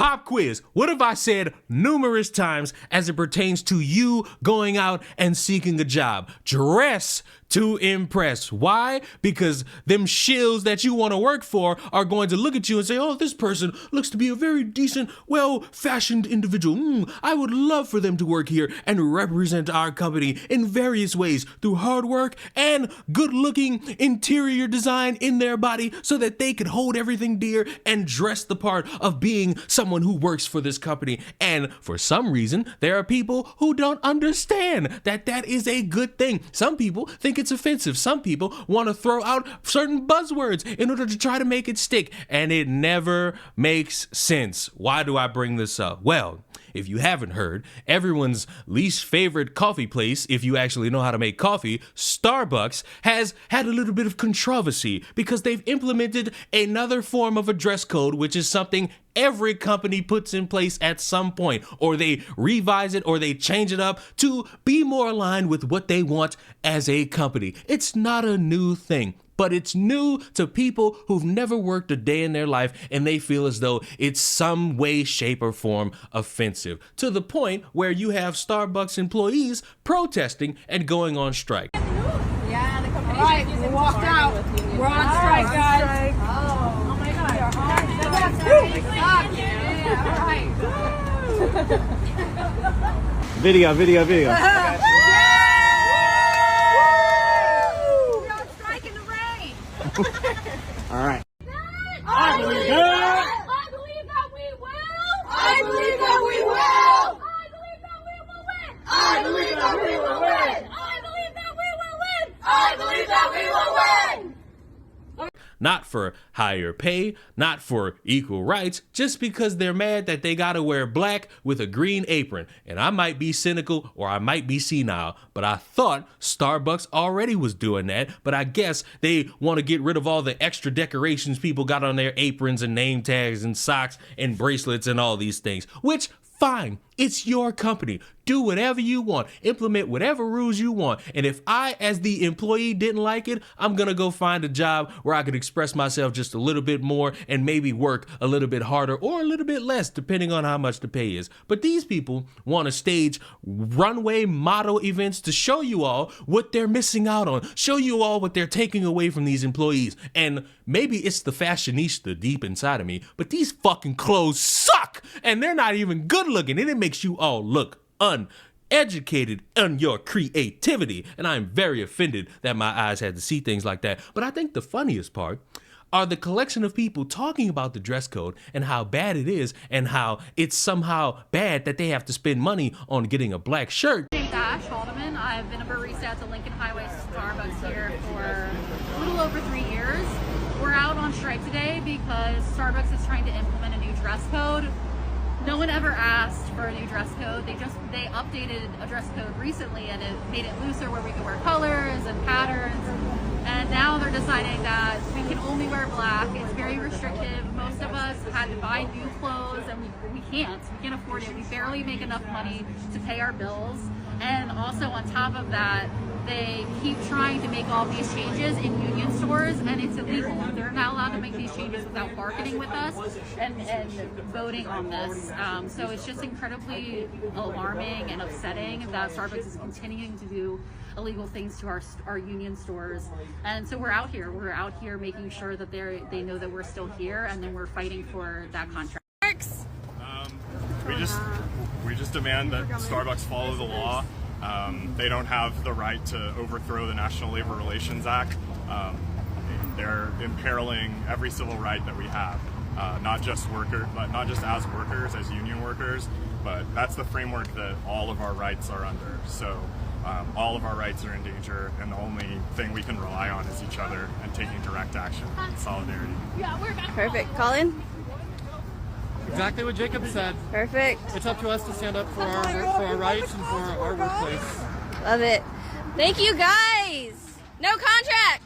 Pop quiz. What have I said numerous times as it pertains to you going out and seeking a job? Dress to impress. Why? Because them shills that you want to work for are going to look at you and say, oh, this person looks to be a very decent, well-fashioned individual. I would love for them to work here and represent our company in various ways through hard work and good-looking interior design in their body so that they could hold everything dear and dress the part of being someone who works for this company. And for some reason, there are people who don't understand that that is a good thing. Some people think it's offensive. Some people want to throw out certain buzzwords in order to try to make it stick, and it never makes sense. Why do I bring this up? Well, if you haven't heard, everyone's least favorite coffee place, if you actually know how to make coffee, Starbucks, has had a little bit of controversy because they've implemented another form of a dress code, which is something every company puts in place at some point, or they revise it or they change it up to be more aligned with what they want as a company. It's not a new thing, but it's new to people who've never worked a day in their life, and they feel as though it's some way, shape, or form offensive, to the point where you have Starbucks employees protesting and going on strike. Yeah, the company. All right, we walked out. We're on strike, guys. Oh my God. Video. We're on strike in the rain. All right. I believe that. I believe that we will. I believe that we will. I believe that we will win. I believe that we will win. I believe that we will win. I believe that we will win. Not for higher pay, not for equal rights, just because they're mad that they gotta wear black with a green apron. And I might be cynical or I might be senile, but I thought Starbucks already was doing that, but I guess they want to get rid of all the extra decorations people got on their aprons and name tags and socks and bracelets and all these things, which fine, it's your company. Do whatever you want. Implement whatever rules you want. And if I, as the employee, didn't like it, I'm gonna go find a job where I could express myself just a little bit more and maybe work a little bit harder or a little bit less, depending on how much the pay is. But these people want to stage runway model events to show you all what they're missing out on, show you all what they're taking away from these employees. And maybe it's the fashionista deep inside of me, but these fucking clothes suck and they're not even good looking, and it makes you all look uneducated on your creativity. And I'm very offended that my eyes had to see things like that. But I think the funniest part are the collection of people talking about the dress code and how bad it is and how it's somehow bad that they have to spend money on getting a black shirt. My name's Ash Haldeman. I've been a barista at the Lincoln Highway Starbucks here for a little over 3 years. We're out on strike today because Starbucks is trying to implement a new dress code. No one ever asked for a new dress code. They updated a dress code recently and it made it looser where we could wear colors and patterns. And now they're deciding that we can only wear black. It's very restrictive. Most of us had to buy new clothes and we can't afford it. We barely make enough money to pay our bills. And also on top of that, they keep trying to make all these changes in union stores, and it's illegal. They're not allowed to make these changes without bargaining with us and voting on this. So it's just incredibly alarming and upsetting that Starbucks is continuing to do illegal things to our union stores. And so we're out here making sure that they know that we're still here, and then we're fighting for that contract. We just demand that Starbucks follow the law. They don't have the right to overthrow the National Labor Relations Act. They're imperiling every civil right that we have, not just as workers, as union workers, but that's the framework that all of our rights are under. So all of our rights are in danger, and the only thing we can rely on is each other and taking direct action in solidarity. Perfect. Colin? Exactly what Jacob said. Perfect. It's up to us to stand up for our rights and for our workplace. Love it. Thank you guys. No contract.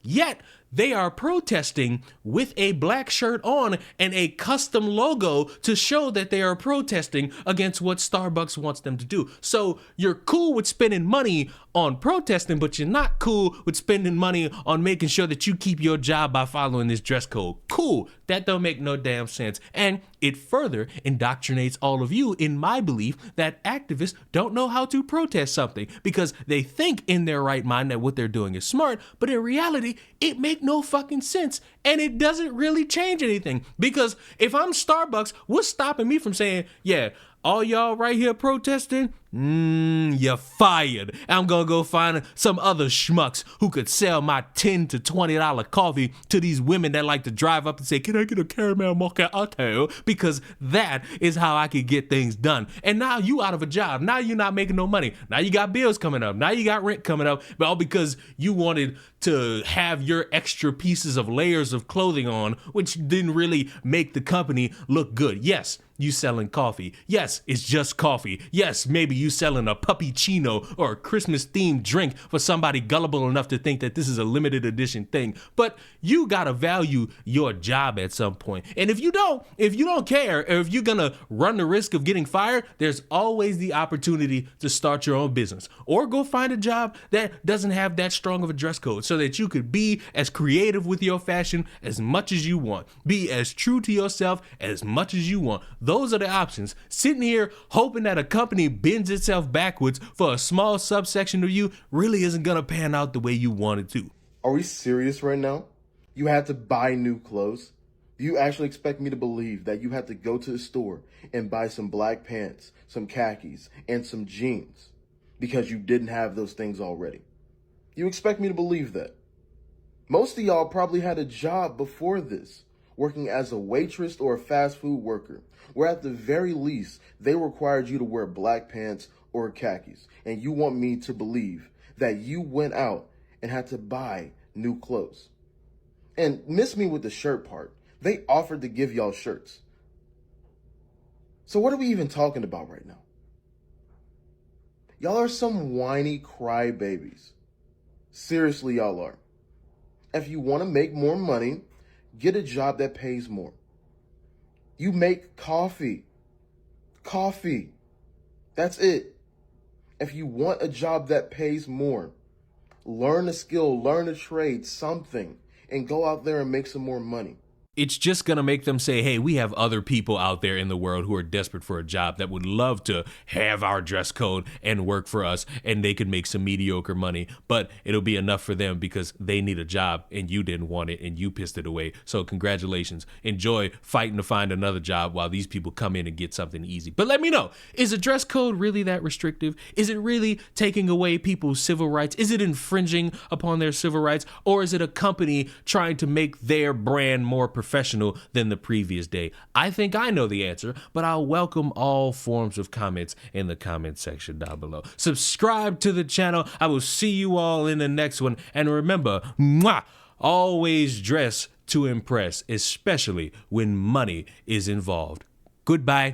Yet they are protesting with a black shirt on and a custom logo to show that they are protesting against what Starbucks wants them to do. So you're cool with spending money on protesting, but you're not cool with spending money on making sure that you keep your job by following this dress code. Cool. That don't make no damn sense. And it further indoctrinates all of you in my belief that activists don't know how to protest something because they think in their right mind that what they're doing is smart, but in reality, it makes no fucking sense and it doesn't really change anything. Because if I'm Starbucks, what's stopping me from saying, yeah, all y'all right here protesting, you're fired. I'm gonna go find some other schmucks who could sell my $10 to $20 coffee to these women that like to drive up and say, can I get a caramel macchiato? Because that is how I could get things done. And now you out of a job. Now you're not making no money. Now you got bills coming up. Now you got rent coming up. But all because you wanted to have your extra pieces of layers of clothing on, which didn't really make the company look good. Yes, you selling coffee. Yes, it's just coffee. Yes, maybe you selling a puppuccino or a Christmas themed drink for somebody gullible enough to think that this is a limited edition thing. But you gotta value your job at some point. And if you don't care, or if you're gonna run the risk of getting fired, there's always the opportunity to start your own business or go find a job that doesn't have that strong of a dress code so that you could be as creative with your fashion as much as you want. Be as true to yourself as much as you want. Those are the options. Sitting here hoping that a company bends itself backwards for a small subsection of you really isn't gonna pan out the way you want it to. Are we serious right now? You had to buy new clothes? Do you actually expect me to believe that you had to go to the store and buy some black pants, some khakis, and some jeans because you didn't have those things already? You expect me to believe that? Most of y'all probably had a job before this, working as a waitress or a fast food worker, where at the very least, they required you to wear black pants or khakis. And you want me to believe that you went out and had to buy new clothes. And miss me with the shirt part. They offered to give y'all shirts. So what are we even talking about right now? Y'all are some whiny crybabies. Seriously, y'all are. If you want to make more money, get a job that pays more. You make coffee. Coffee. That's it. If you want a job that pays more, learn a skill, learn a trade, something, and go out there and make some more money. It's just gonna make them say, hey, we have other people out there in the world who are desperate for a job that would love to have our dress code and work for us, and they could make some mediocre money, but it'll be enough for them because they need a job and you didn't want it and you pissed it away. So congratulations. Enjoy fighting to find another job while these people come in and get something easy. But let me know, is a dress code really that restrictive? Is it really taking away people's civil rights? Is it infringing upon their civil rights? Or is it a company trying to make their brand more professional than the previous day? I think I know the answer, but I'll welcome all forms of comments in the comment section down below. Subscribe to the channel. I will see you all in the next one. And remember, always dress to impress, especially when money is involved. Goodbye.